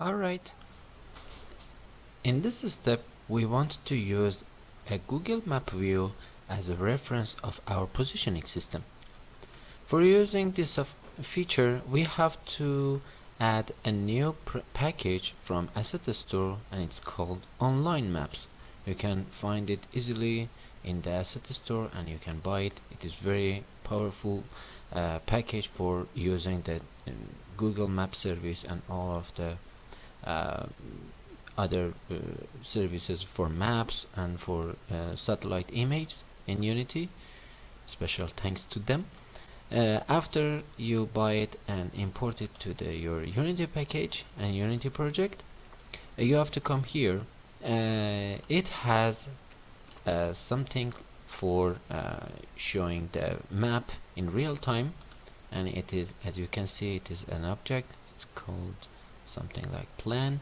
Alright, in this step we want to use a Google Map view as a reference of our positioning system. For using this feature, we have to add a new package from Asset Store, and it's called Online Maps. You can find it easily in the Asset Store and you can buy it. It is very powerful package for using the Google Map service and all of the other services for maps and for satellite images in Unity. Special thanks to them. After you buy it and import it to your Unity package and Unity project, you have to come here. It has something for showing the map in real time, and it is, as you can see, it is an object. It's called something like plan.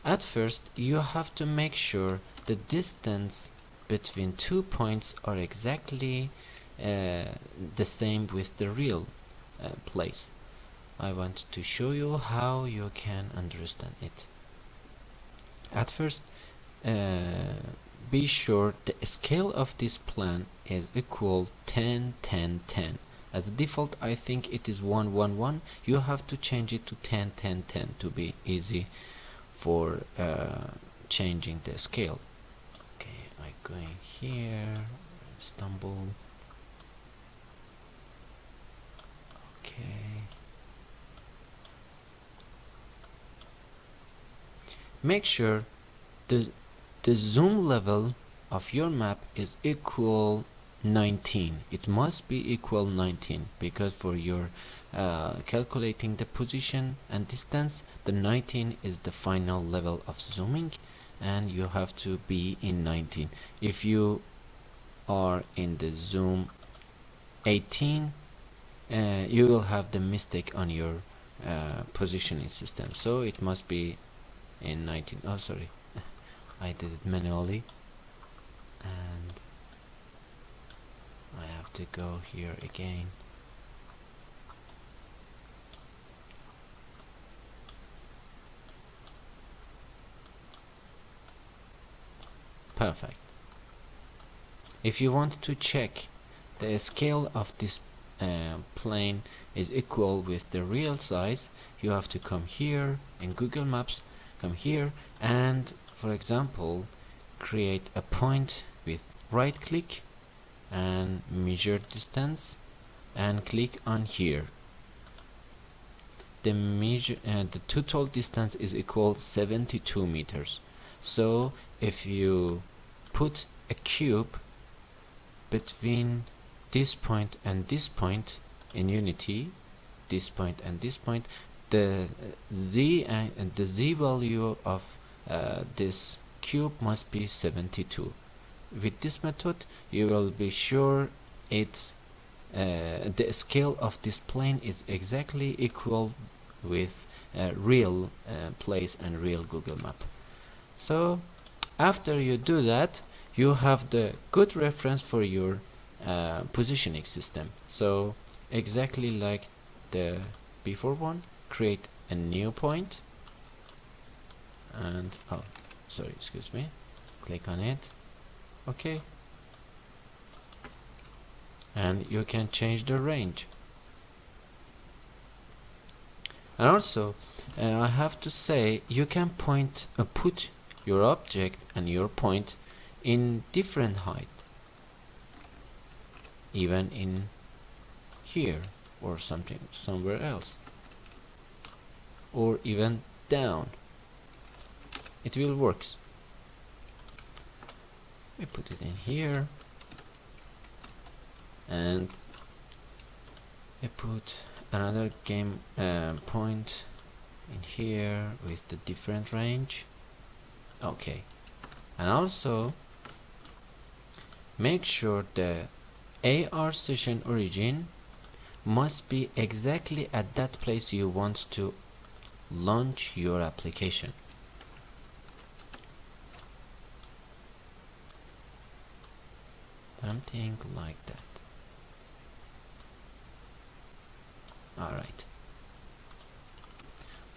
At first you have to make sure the distance between 2 points are exactly the same with the real place. I want to show you how you can understand it. At first, be sure the scale of this plan is equal 10 10 10. As a default, I think it is 1 1 1. You have to change it to 10 10 10 to be easy for changing the scale. Okay, I'm going here, Istanbul. Okay. Make sure the zoom level of your map is equal 19. It must be equal 19 because for your calculating the position and distance, the 19 is the final level of zooming, and you have to be in 19. If you are in the zoom 18, you will have the mistake on your positioning system, so it must be in 19. Oh, sorry, I did it manually, and I have to go here again. Perfect. If you want to check the scale of this plane is equal with the real size, you have to come here in Google Maps, come here, and for example create a point with right click and measure distance and click on here. The total distance is equal 72 meters. So if you put a cube between this point and this point in Unity, this point and this point, the z and the z value of this cube must be 72. With this method you will be sure it's the scale of this plane is exactly equal with real place and real Google Map. So after you do that, you have the good reference for your positioning system. So exactly like the before one, create a new point, and oh sorry, excuse me, click on it. Okay, and you can change the range. And also I have to say, you can put your object and your point in different height, even in here or something somewhere else, or even down. It will works. We put it in here, and we put another game point in here with the different range. Okay, and also make sure the AR session origin must be exactly at that place you want to launch your application. Something like that. Alright.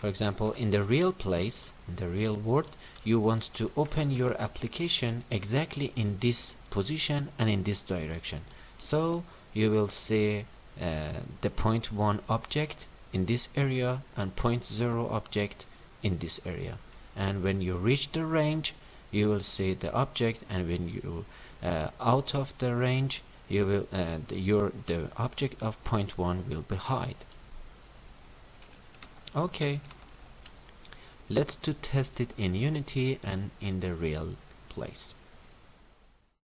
For example, in the real place, in the real world, you want to open your application exactly in this position and in this direction. So you will see the point 1 object in this area and point 0 object in this area. And when you reach the range, you will see the object, and when you out of the range, you will the object of point 1 will be hide. Okay, let's to test it in Unity and in the real place.